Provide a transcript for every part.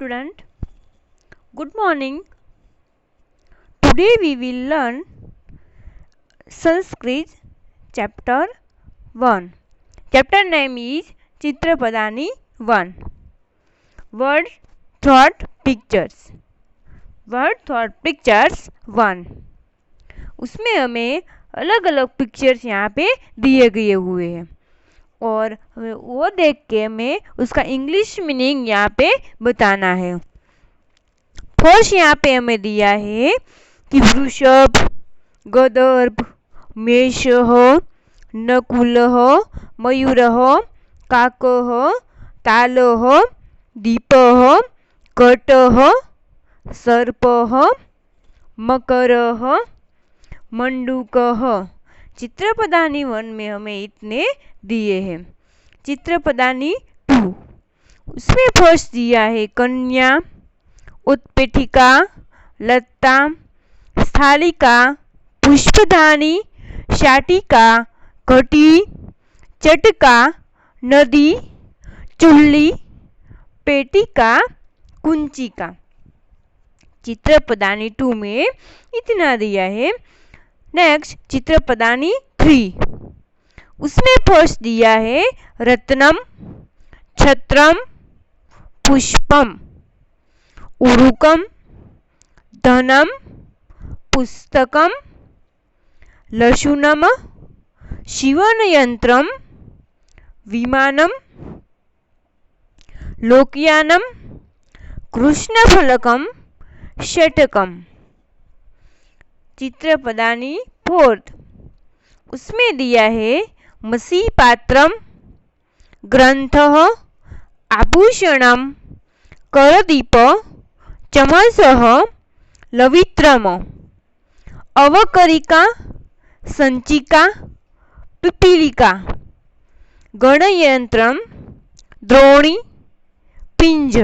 student, good morning. Today we will learn Sanskrit chapter 1. Chapter name is Chitrapadani 1. Word, thought, pictures. Word, thought, pictures 1. उसमें हमें अलग अलग pictures यहाँ पे दिए गए हुए हैं और वो देख के हमें उसका इंग्लिश मीनिंग यहाँ पे बताना है। फर्स्ट यहाँ पे हमें दिया है कि वृषभ, गदर्भ, मेषः, नकुलः, मयूरः, काकः, तालः, दीपः, कटः, सर्पः, मकरः, मंडूकः। चित्रपदानी 1 में हमें इतने दिए हैं। चित्रपदानी 2 उसमें फर्स्ट दिया है कन्या, उत्पीठिका, लता, स्थालिका, पुष्पदानी, शाटिका, घटी, चटका, नदी, चूल्ही, पेटिका, कुंचिका। चित्रपदानी 2 में इतना दिया है। नेक्स्ट चित्रपदानी 3 उसमें फर्स्ट दिया है रत्नम, छत्रम, पुष्पम, उरुकम, धनम, पुस्तकम, लशुनम, शिवनयंत्रम, विमानम, लोकयानम, कृष्णफलकम, षटकम। चित्रपदानी 4 उसमें दिया है मसीपात्रम, ग्रंथः, आभूषणम, करदीप, चमसः, लवित्रम, अवकरिका, संचिका, पिपीलिका, गणयंत्रम, द्रोणी, पिंज।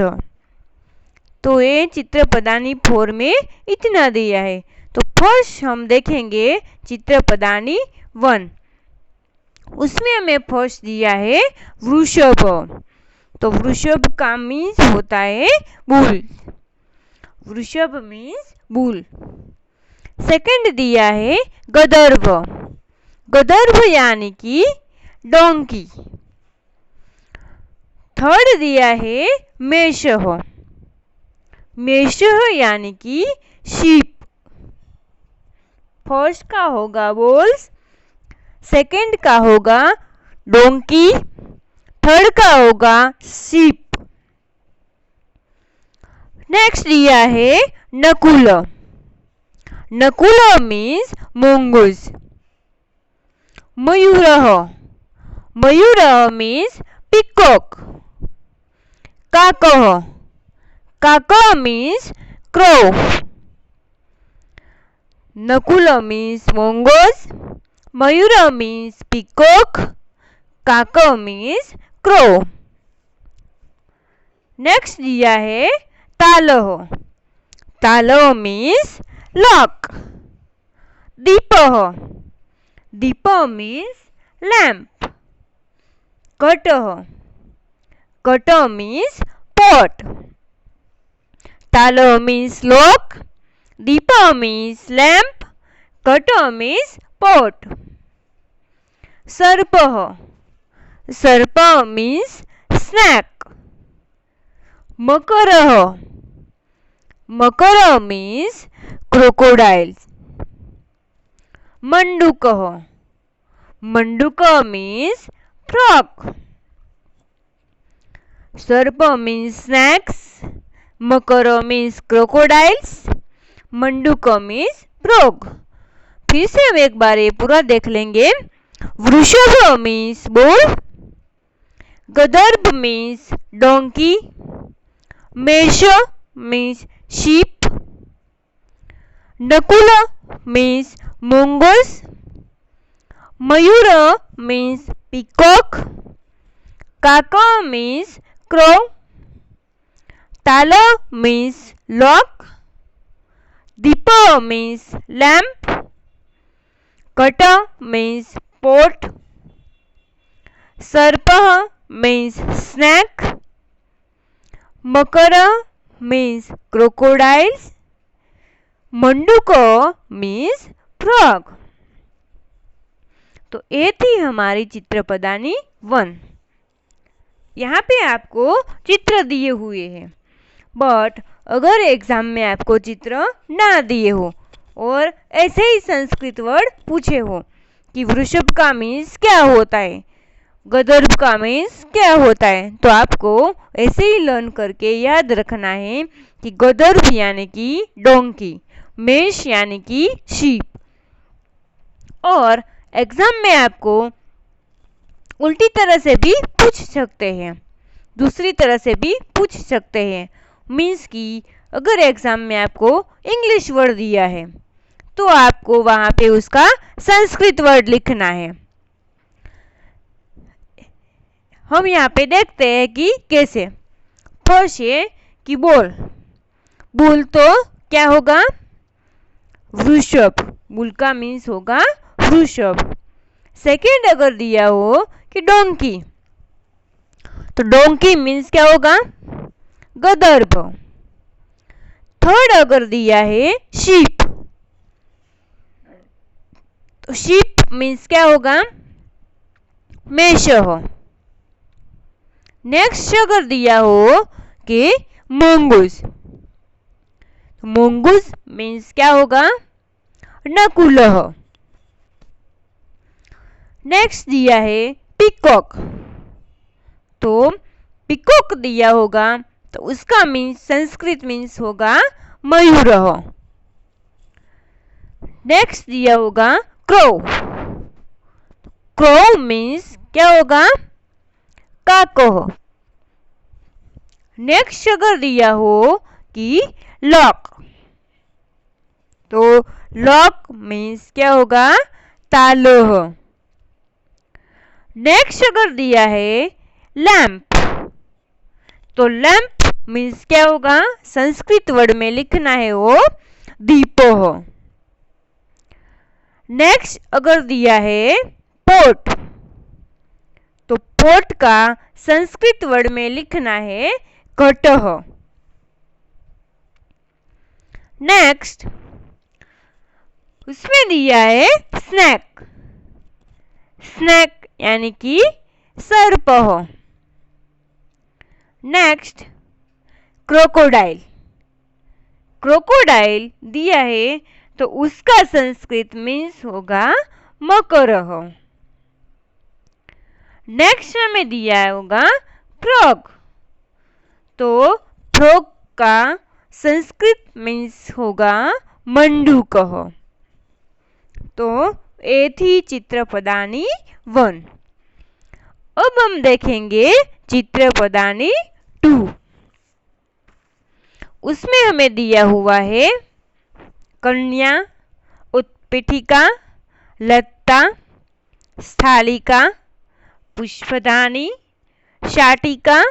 तो ये चित्रपदानी 4 में इतना दिया है। तो फर्स्ट हम देखेंगे चित्रपदानी 1 उसमें हमें फर्स्ट दिया है वृषभ। तो वृषभ का मीन्स होता है बुल। वृषभ मीन्स बुल। सेकंड दिया है गदर्भ। गदर्भ यानी कि डोंकी। थर्ड दिया है मेषः। मेषः यानी कि शीप। फर्स्ट का होगा बुल्स, सेकंड का होगा डोंकी, थर्ड का होगा शीप। नेक्स्ट दिया है नकुल। नकुल मीन्स mongoose। मयूरः। मयूरः मीन्स peacock। काकः। काकः मीन्स crow। नकुल means mongoose, mayura means peacock, kaka means crow। Next दिया है तालः। तालः means lock। दीपः। दीप means lamp। कटः। कट means pot। तालः means lock, Deepa means lamp, Kata means pot। Sarpah। Sarpa means snake। Makarah। Makara means crocodiles। Mandukah। Manduka means frog। Sarpa means snakes, Makara means crocodiles, मंडूका means frog. फिर से हम एक बार ये पूरा देख लेंगे। वृषभ मीन्स बुल, गदर्भ मीन्स डोंकी, मेष means sheep, Nakul means mongoose, मयूर मीन्स पीकॉक, काका मीन्स crow, ताला means lock, Deepa means lamp, Kata means pot, Sarpa means snake, Makara means crocodiles. मंडूको means frog. तो ये थी हमारी चित्रपदानी 1। यहाँ पे आपको चित्र दिए हुए हैं, बट अगर एग्जाम में आपको चित्र ना दिए हो और ऐसे ही संस्कृत वर्ड पूछे हो कि वृषभ का मीन्स क्या होता है, गदर्भ का मीन्स क्या होता है, तो आपको ऐसे ही लर्न करके याद रखना है कि गदर्भ यानी कि डोंकी, मेष यानी कि शीप। और एग्जाम में आपको उल्टी तरह से भी पूछ सकते हैं, दूसरी तरह से भी पूछ सकते हैं। मीन्स कि अगर एग्जाम में आपको इंग्लिश वर्ड दिया है तो आपको वहां पे उसका संस्कृत वर्ड लिखना है। हम यहाँ पे देखते हैं कि कैसे। फर्स्ट है कि बोल, बुल तो क्या होगा, वृषभ, बुल का मीन्स होगा वृषभ। सेकेंड अगर दिया हो कि डोंकी, तो डोंकी मीन्स क्या होगा, गदर्भ। थर्ड अगर दिया है शीप, तो शीप मीन्स क्या होगा, मेष हो। नेक्स्ट अगर दिया हो कि मंगूस, तो मंगूस मीन्स क्या होगा, नकुल हो। नेक्स्ट दिया है पिकॉक, तो पिकॉक दिया होगा तो उसका मीन्स संस्कृत मीन्स होगा मयूर हो। नेक्स्ट दिया होगा क्रो, क्रो मीन्स क्या होगा, काको हो। नेक्स्ट अगर दिया हो कि लॉक, तो लॉक मीन्स क्या होगा, तालो हो। नेक्स्ट अगर दिया है लैंप, तो लैंप मीन्स क्या होगा, संस्कृत वर्ड में लिखना है वो दीपो हो। नेक्स्ट अगर दिया है पोट, तो पोट का संस्कृत वर्ड में लिखना है घट हो। नेक्स्ट उसमें दिया है स्नैक, स्नैक यानी कि सर्प हो। नेक्स्ट क्रोकोडाइल, क्रोकोडाइल दिया है तो उसका संस्कृत मीन्स होगा मकर हो। नेक्स्ट हमें दिया होगा फ्रॉग, तो फ्रॉग का संस्कृत मीन्स होगा मंडूक हो। तो ये थी चित्रपदानी 1। अब हम देखेंगे चित्रपदानी 2। उसमें हमें दिया हुआ है कन्या, उत्पीठिका, लत्ता, स्थालिका, पुष्पदानी, शाटिका,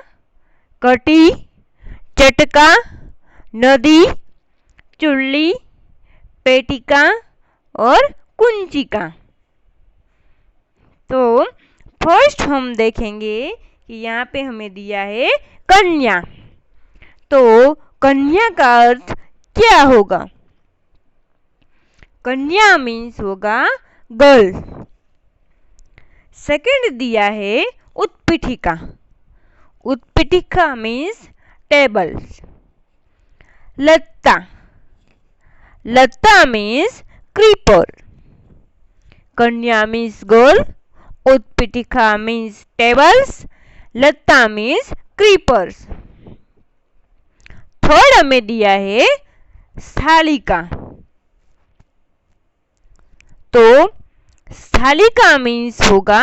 कटी, चटका, नदी, चुल्ली, पेटिका और कुंचिका। तो फर्स्ट हम देखेंगे कि यहाँ पे हमें दिया है कन्या, तो कन्या का अर्थ क्या होगा, कन्या मीन्स होगा गर्ल। सेकंड दिया है उत्पीठिका, उत्पीठिका मीन्स टेबल। लत्ता, लत्ता मीन्स क्रीपर। कन्या मीन्स गर्ल, उत्पीठिका मीन्स टेबल्स, लत्ता मीन्स क्रीपर्स। थर्ड हमें दिया है स्थालिका, तो स्थालिका मीन्स होगा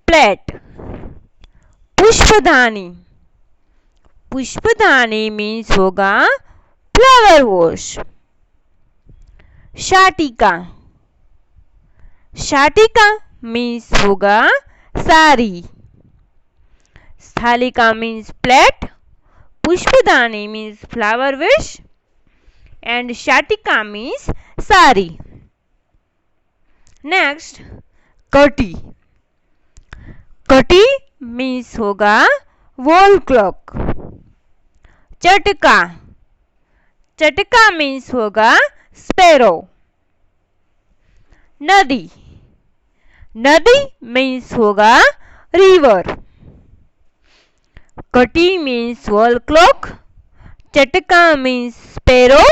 प्लेट। पुष्पदानी, पुष्पदानी मीन्स होगा फ्लावर वॉश। शाटिका, शाटिका मीन्स होगा साड़ी। स्थालिका मीन्स प्लेट, पुष्पदानी means flower vase and shatika means sari. Next, kati, kati means होगा wall clock. चटका, चटका मीन्स होगा स्पैरो। नदी, नदी मीन्स होगा रिवर। कटी मीन्स वॉल क्लॉक, चटका मीन्स स्पैरो,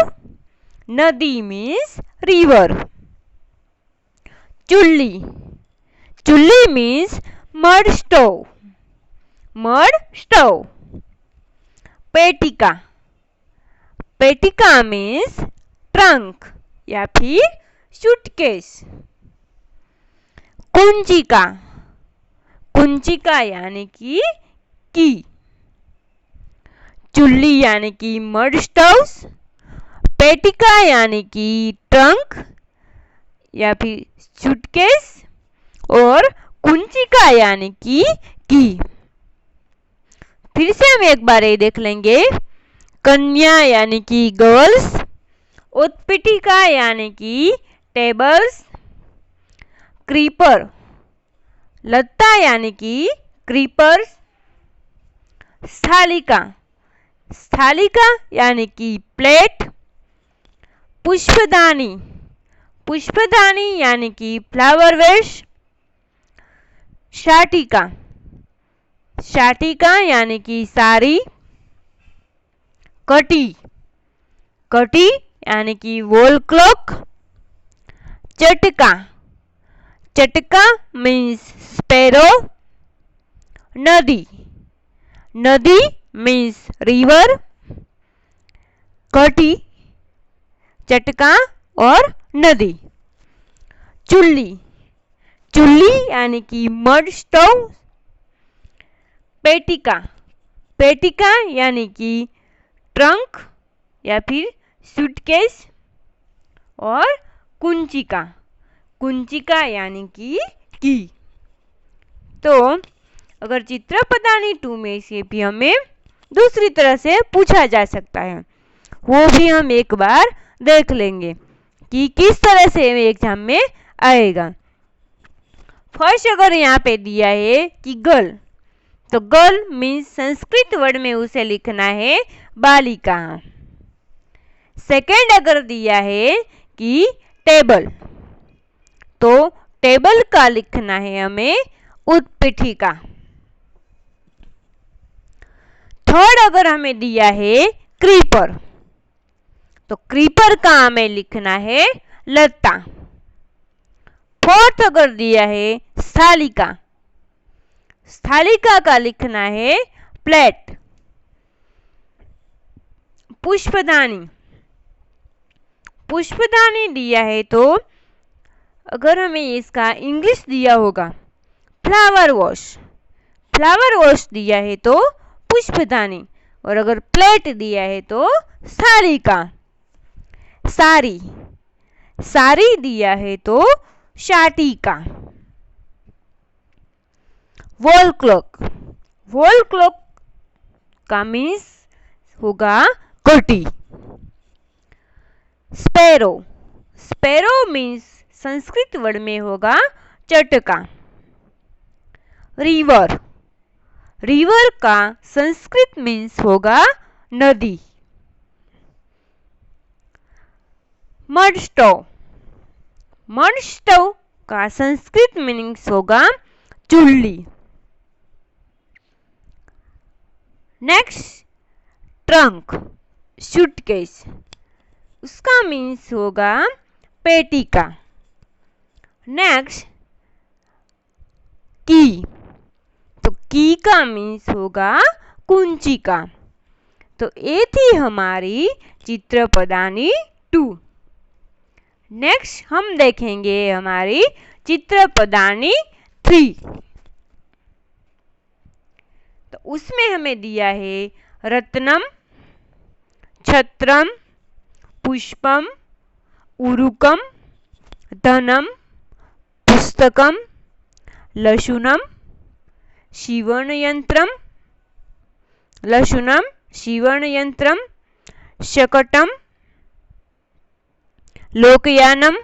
नदी मीन्स रिवर। चुल्ली, चुल्ली means mud stove, mud stove. पेटिका, पेटिका मीन्स ट्रंक या फिर सूटकेस। कुंचिका, कुंचिका यानी कि की। चुल्ली यानी कि मड स्टोव, पेटिका यानी कि ट्रंक या फिर सूटकेस, और कुंचिका यानी कि की। फिर से हम एक बार ये देख लेंगे। कन्या यानी कि गर्ल्स, उत्पीठिका यानी कि टेबल्स, क्रीपर, लत्ता यानी कि क्रीपर्स, स्थालिका, स्थालिका यानी कि प्लेट, पुष्पदानी, पुष्पदानी यानी कि फ्लावर वेश, शाटिका, शाटिका यानी कि साड़ी, कटी, कटी यानी कि वॉल क्लॉक, चटका, चटका मीन्स स्पैरो, नदी, नदी मीन्स रिवर, कटी, चटका और नदी। चुल्ली, चुल्ली यानी कि मड स्टोव, पेटिका, पेटिका यानी कि ट्रंक या फिर सूटकेस, और कुंचिका, कुंचिका यानी कि की। तो अगर चित्रपदानी 2 में से भी हमें दूसरी तरह से पूछा जा सकता है, वो भी हम एक बार देख लेंगे कि किस तरह से एग्जाम में आएगा। फर्स्ट अगर यहाँ पे दिया है कि गर्ल, तो गर्ल मीन्स संस्कृत वर्ड में उसे लिखना है बालिका। सेकेंड अगर दिया है कि टेबल, तो टेबल का लिखना है हमें उत्पीठिका। थर्ड अगर हमें दिया है क्रीपर, तो क्रीपर का हमें लिखना है लत्ता। फोर्थ अगर दिया है स्थालिका, स्थालिका का लिखना है प्लेट। पुष्पदानी, पुष्पदानी दिया है तो अगर हमें इसका इंग्लिश दिया होगा फ्लावर वॉश, फ्लावर वॉश दिया है तो पुष्पदानी, और अगर प्लेट दिया है तो स्थालिका। साड़ी, साड़ी दिया है तो शाटिका। वॉल क्लॉक, वॉल क्लॉक का मीन्स होगा कटी। Sparrow, sparrow means Sanskrit word में होगा चटका। रिवर, रिवर का संस्कृत मीन्स होगा नदी। मड स्टोव, मड स्टोव का संस्कृत मीनिंग्स होगा चुल्ली। नेक्स्ट ट्रंक, सूटकेस, उसका मीन्स होगा पेटिका। नेक्स्ट की, तो की का मीन्स होगा कुंचिका। तो ये थी हमारी चित्रपदानी 2। नेक्स्ट हम देखेंगे हमारी चित्रपदानी 3। तो उसमें हमें दिया है रत्नम, छत्रम, पुष्पम, उरुकम, धनम, पुस्तकम, लशुनम, शिवणयंत्रम, लशुनम, शिवणयंत्रम, शकटम, लोकयानम,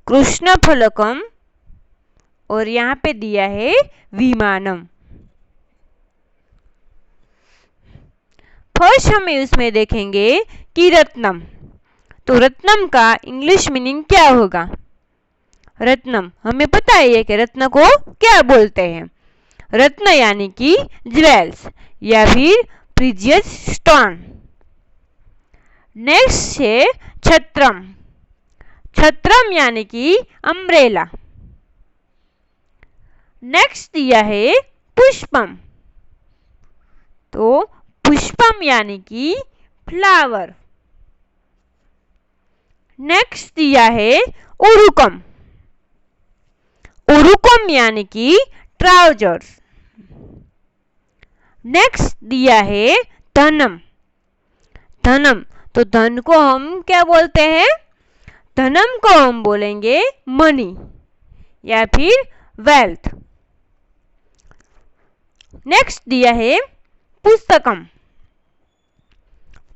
कृष्णफलकम, और यहाँ पे दिया है विमानम। फर्स्ट हमें उसमें देखेंगे कि रत्नम, तो रत्नम का इंग्लिश मीनिंग क्या होगा। रत्नम हमें पता है कि रत्न को क्या बोलते हैं। रत्न यानी कि ज्वेल्स या फिर प्रीजियस स्टोन। नेक्स्ट है छत्रम। छत्रम यानी कि अम्ब्रेला। नेक्स्ट दिया है पुष्पम, तो पुष्पम यानी कि फ्लावर। नेक्स्ट दिया है उरुकम। उरुकम यानी कि ट्राउजर्स। नेक्स्ट दिया है धनम। धनम, तो धन को हम क्या बोलते हैं। धनम को हम बोलेंगे मनी या फिर वेल्थ। नेक्स्ट दिया है पुस्तकम।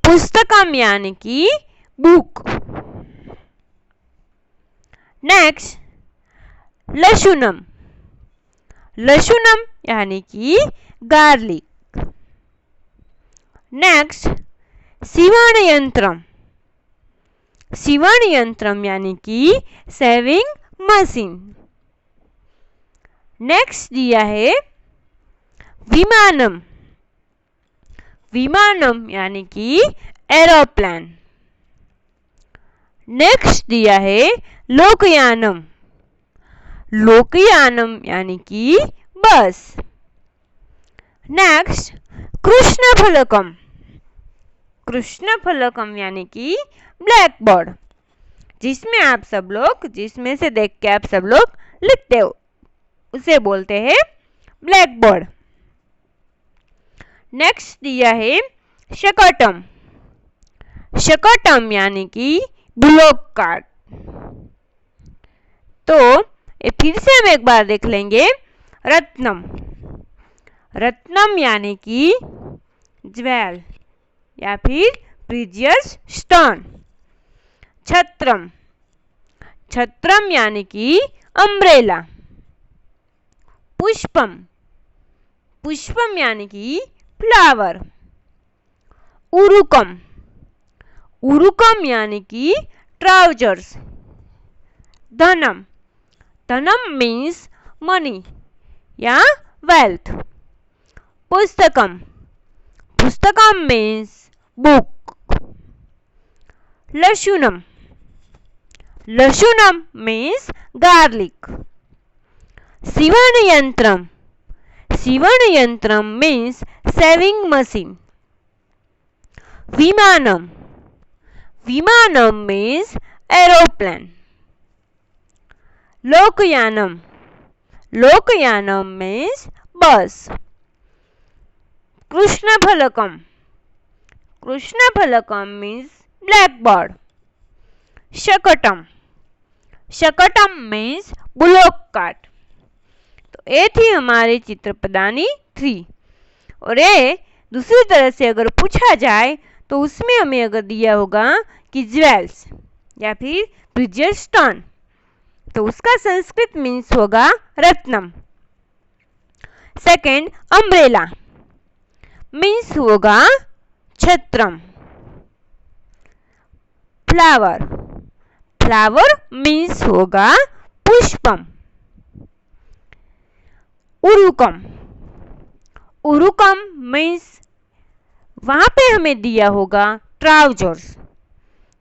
पुस्तकम यानी कि बुक। नेक्स्ट लशुनम। लशुनम यानी कि गार्लिक। नेक्स्ट सीवण यंत्रम। सीवण यंत्रम यानी कि सेविंग मशीन। नेक्स्ट दिया है विमानम। विमानम यानी कि एरोप्लेन। नेक्स्ट दिया है लोकयानम। लोकयानम यानी कि बस। नेक्स्ट कृष्ण फलकम। कृष्ण फलकम यानी कि ब्लैक बोर्ड, जिसमें से देख के आप सब लोग लिखते हो, उसे बोलते हैं ब्लैक बोर्ड। नेक्स्ट दिया है शकटम। शकटम यानी कि ब्लॉक कार्ड। तो ये फिर से हम एक बार देख लेंगे। रत्नम। रत्नम यानी कि ज्वेल या फिर प्रीजियस स्टोन। छत्रम। छत्रम यानी कि अम्ब्रेला। पुष्पम। पुष्पम यानी कि फ्लावर। उरुकम। उरुकम यानी कि ट्राउजर्स। धनम। धनम मीन्स मनी या वेल्थ। पुस्तकम। पुस्तकम मीन्स बुक। लशुनम। लशुनम मीन्स गार्लिक। सीवण यंत्रम। सीवण यंत्रम मीन्स सेविंग मशीन। विमानम। विमानम मीन्स एरोप्लेन। लोकयानम। लोकयानम मीन्स बस। कृष्ण फलकम। कृष्ण फलकम मीन्स ब्लैक बोर्ड। शकटम। शकटम मीन्स ब्लॉक कार्ड। तो ये थी हमारी चित्रपदानी 3। और ये दूसरी तरह से अगर पूछा जाए तो उसमें हमें अगर दिया होगा कि ज्वेल्स या फिर प्रीजियस स्टोन, तो उसका संस्कृत मीन्स होगा रत्नम। सेकंड अम्ब्रेला मीन्स होगा छत्रम। फ्लावर। फ्लावर मीन्स होगा पुष्पम। उरुकम। उरुकम मीन्स वहां पे हमें दिया होगा ट्राउजर्स,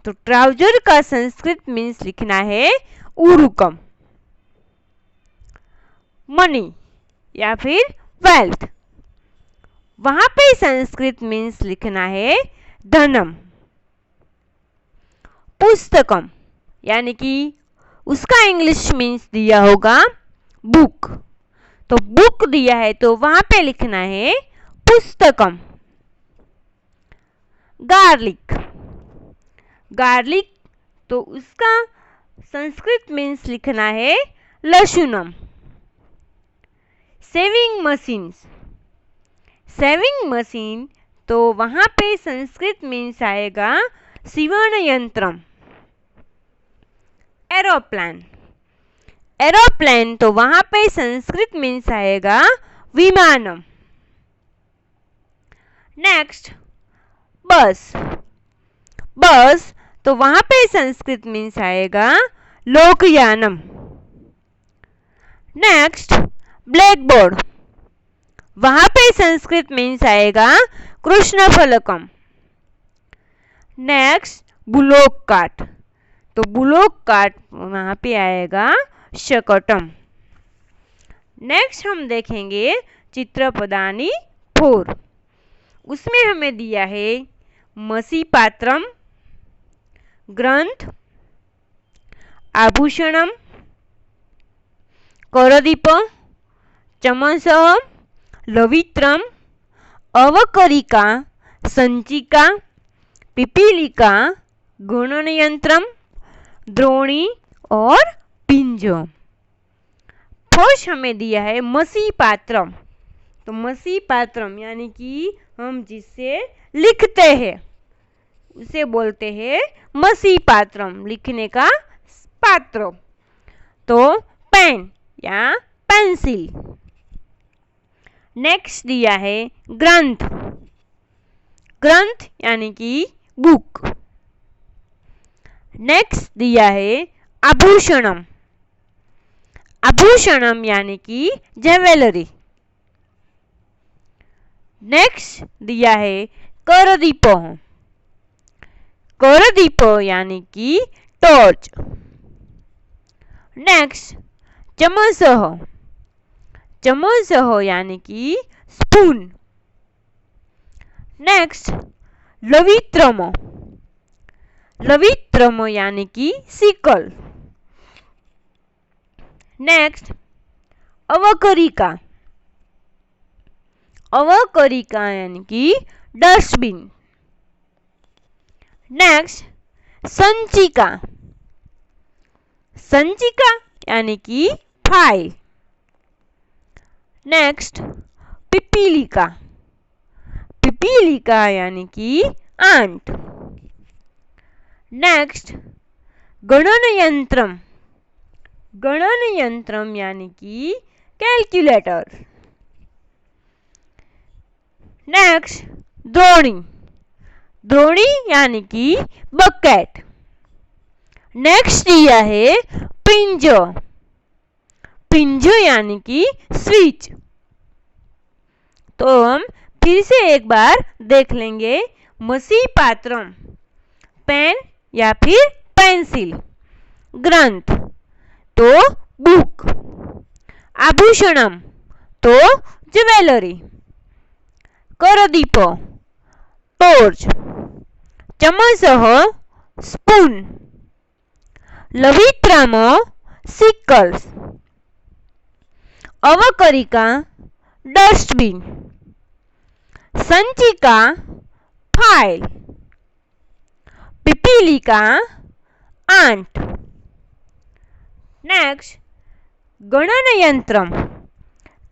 तो ट्राउजर का संस्कृत मीन्स लिखना है उरुकम। मनी या फिर वेल्थ, वहां पे संस्कृत मीन्स लिखना है धनम। पुस्तकम यानी कि उसका इंग्लिश मीन्स दिया होगा बुक, तो बुक दिया है तो वहां पे लिखना है पुस्तकम। गार्लिक। गार्लिक तो उसका संस्कृत मीन्स लिखना है लशुनम। Sewing machines. सेविंग मशीन तो वहां पे संस्कृत मीन्स आएगा सीवण यंत्रम। एरोप्लेन। एरोप्लेन तो वहां पे संस्कृत मीन्स आएगा विमानम। नेक्स्ट बस। बस तो वहां पे संस्कृत मीन्स आएगा लोकयानम। नेक्स्ट ब्लैक बोर्ड, वहां पे संस्कृत मीन्स आएगा कृष्ण फलकम। नेक्स्ट बुलोक काट, तो बुलोक काट वहां पे आएगा शकटम। नेक्स्ट हम देखेंगे चित्रपदानी 4, उसमें हमें दिया है मसी पात्रम, ग्रंथ, आभूषणम, करदीप, चमसः, लवित्रम, अवकरिका, संचिका, पिपीलिका, गणनयंत्रम, द्रोणी और पिंजो। फर्स्ट हमें दिया है मसी पात्रम, तो मसी पात्रम यानी कि हम जिससे लिखते हैं उसे बोलते हैं मसी पात्रम, लिखने का पात्र। तो पेन या पेंसिल। नेक्स्ट दिया है ग्रंथ, ग्रंथ यानी कि बुक। नेक्स्ट दिया है आभूषणम, आभूषणम यानी कि ज्वेलरी। नेक्स्ट दिया है करदीप, करदीप यानी कि टॉर्च। नेक्स्ट चमसः, चमसः यानी कि स्पून। नेक्स्ट लवित्रम, लवित्रम यानी कि सिकल। नेक्स्ट अवकरिका, अवकरिका यानी कि डस्टबिन। नेक्स्ट संचिका, संचिका यानी कि फाइल। नेक्स्ट पिपीलिका, पिपीलिका यानी कि आंट। नेक्स्ट गणनयंत्रम, गणनयंत्रम यानी कि कैलकुलेटर। नेक्स्ट द्रोणी, द्रोणी यानी कि बकेट। नेक्स्ट दिया है पिंजो, पिंजो यानी कि स्विच। तो हम फिर से एक बार देख लेंगे मसी पात्रम पेन या फिर पेंसिल, ग्रंथ तो बुक, आभूषणम तो ज्वेलरी, करदीप टॉर्च, चमसः स्पून, लवित्रम सिकल्स, अवकरिका डस्टबिन, संचिका फाइल, पिपीलिका आंट। नेक्स्ट गणनयंत्रम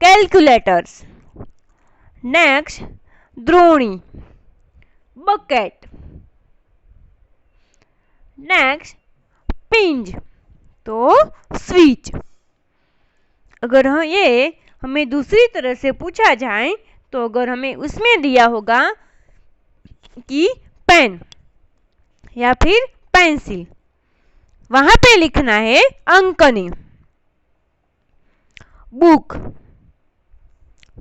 कैलकुलेटर्स। नेक्स्ट द्रोणी बकेट। नेक्स्ट पिंज तो स्विच। अगर ये हमें दूसरी तरह से पूछा जाए तो अगर हमें उसमें दिया होगा कि पेन या फिर पेंसिल, वहां पे लिखना है अंकनी। बुक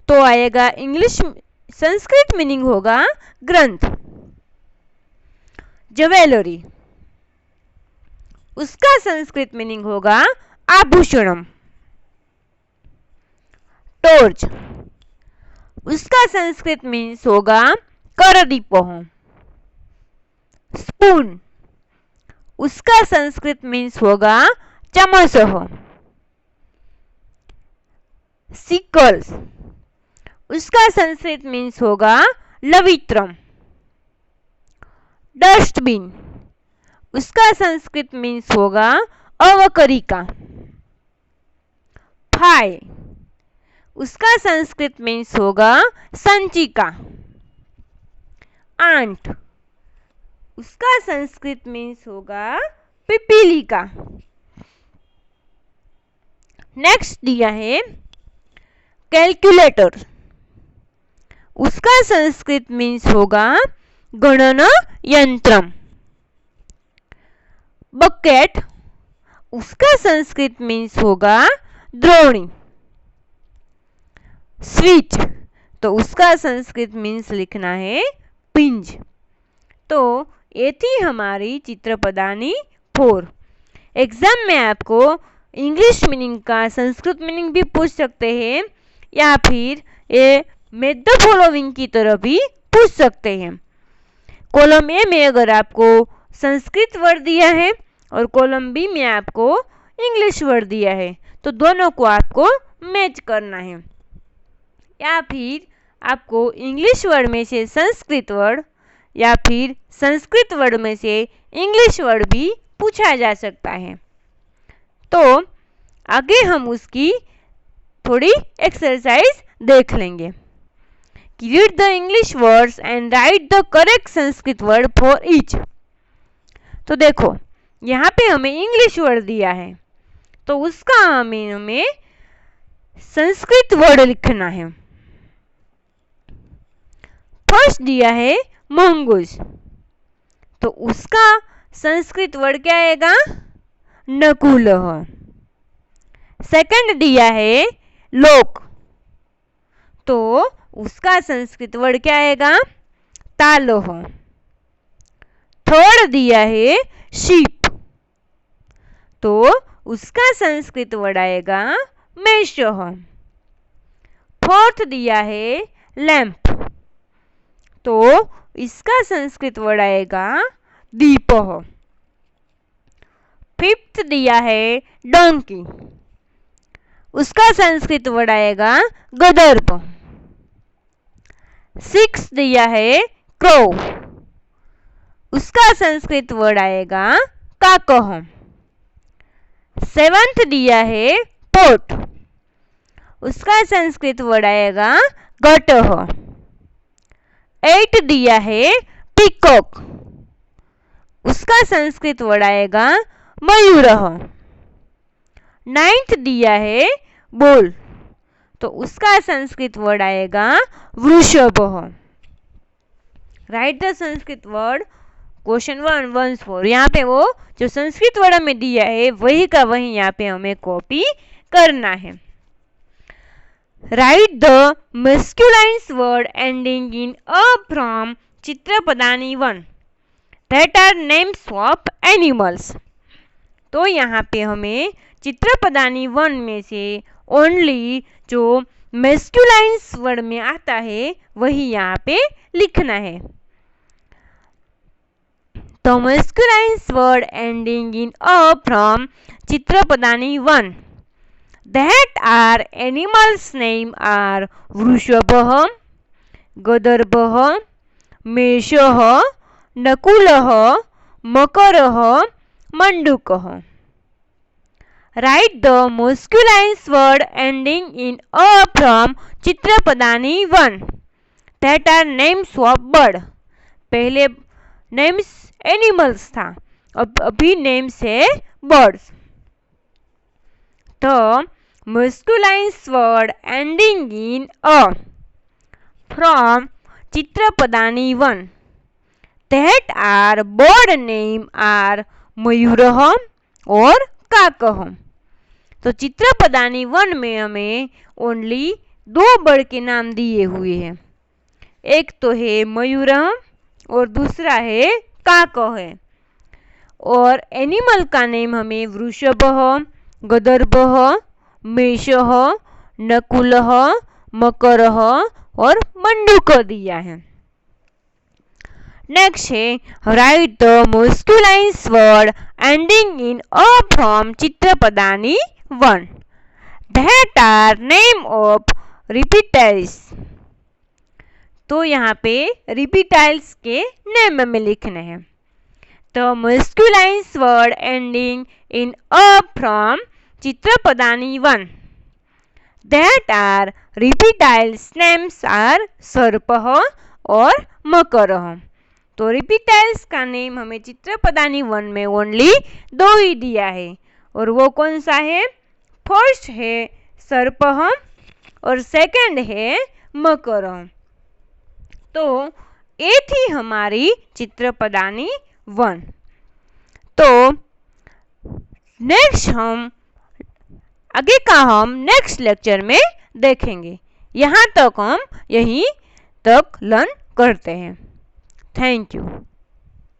तो आएगा इंग्लिश, संस्कृत मीनिंग होगा ग्रंथ। ज्वेलरी उसका संस्कृत मीनिंग होगा आभूषणम। टॉर्च उसका संस्कृत मीन्स होगा करदीप। स्पून उसका संस्कृत मीन्स होगा चमसः। सिकल्स उसका संस्कृत मीन्स होगा लवित्रम। डस्टबिन उसका संस्कृत मीन्स होगा अवकरिका। फाइल उसका संस्कृत मीन्स होगा संचिका। आंट उसका संस्कृत मीन्स होगा पिपीलिका। नेक्स्ट दिया है कैलकुलेटर, उसका संस्कृत मीन्स होगा गणन यंत्रम। बकेट, उसका संस्कृत मीन्स होगा द्रोणी। स्विच, तो उसका संस्कृत मीन्स लिखना है पिंज। तो ये थी हमारी चित्रपदानी 4। एग्जाम में आपको इंग्लिश मीनिंग का संस्कृत मीनिंग भी पूछ सकते हैं, या फिर ये मेक द फॉलोइंग की तरह भी पूछ सकते हैं। कॉलम ए में अगर आपको संस्कृत वर्ड दिया है और कॉलम बी में आपको इंग्लिश वर्ड दिया है, तो दोनों को आपको मैच करना है, या फिर आपको इंग्लिश वर्ड में से संस्कृत वर्ड या फिर संस्कृत वर्ड में से इंग्लिश वर्ड भी पूछा जा सकता है। तो आगे हम उसकी थोड़ी एक्सरसाइज देख लेंगे। Read the English words and right the correct Sanskrit word for each. तो देखो, यहाँ पे हमें इंग्लिश वर्ड दिया है, तो उसका हमें संस्कृत वर्ड लिखना है। फर्स्ट दिया है मंगूस, तो उसका संस्कृत वर्ड क्या आएगा? नकुलः। सेकंड दिया है लोक, तो उसका संस्कृत वर्ड क्या आएगा? तालोह। थर्ड दिया है शीप, तो उसका संस्कृत वर्ड आएगा मेषः। फोर्थ दिया है लैंप, तो इसका संस्कृत वर्ड आएगा दीपः। फिफ्थ दिया है डोंकी, उसका संस्कृत वर्ड आएगा गदर्प। सिक्स दिया है क्रो, उसका संस्कृत वर्ड आएगा काकः। सेवंथ दिया है पोट, उसका संस्कृत वर्ड आएगा घटः। 8 दिया है पीकॉक, उसका संस्कृत वर्ड आएगा मयूरः। 9th दिया है बोल, तो उसका संस्कृत वर्ड आएगा वृषभः। Write the Sanskrit word question 1 once more। यहाँ पे वो जो संस्कृत वर्ड हमें दिया है वही का वही यहाँ पे हमें कॉपी करना है। Right the masculine word ending in a from चित्रपदानी 1 that are names of animals। तो यहाँ पे हमें चित्रपदानी 1 में से ओनली जो मेस्क्यूलाइन वर्ड में आता है वही यहाँ पे लिखना है। तो masculine word ending in a from चित्रपदानी 1 that are animals name are वृषभः, गदर्भः, मेषः, नकुलः, मकरः, मंडूकः। Write the masculine word ending in a from चित्रपदानी 1 that are names of bird। पहले names animals था, अब अभी names है birds। तो masculine word ending in a from चित्रपदानी 1 that are bird name are मयूरः और काकः। तो चित्रपदानी 1 में हमें ओनली 2 बर्ड के नाम दिए हुए हैं, एक तो है मयूरः और दूसरा है काकः है। और एनिमल का नेम हमें वृषभः, गदर्भः, मेषः, नकुलः, मकरः और मंडूक दिया है। नेक्स्ट है right the masculine word ending in a from चित्रपदानी 1 that are name of reptiles। तो यहाँ पे reptiles के नेम में लिखना है। तो masculine word ending in a from चित्रपदानी 1 that are reptiles names are सर्पः और मकरः। तो रिपीटाइल्स का नेम हमें चित्रपदानी 1 में ओनली 2 ही दिया है, और वो कौन सा है? फर्स्ट है सर्पः और सेकंड है मकरः। तो ये थी हमारी चित्रपदानी 1। तो नेक्स्ट हम आगे का हम नेक्स्ट लेक्चर में देखेंगे। यहाँ तक हम यहीं तक लर्न करते हैं। Thank you.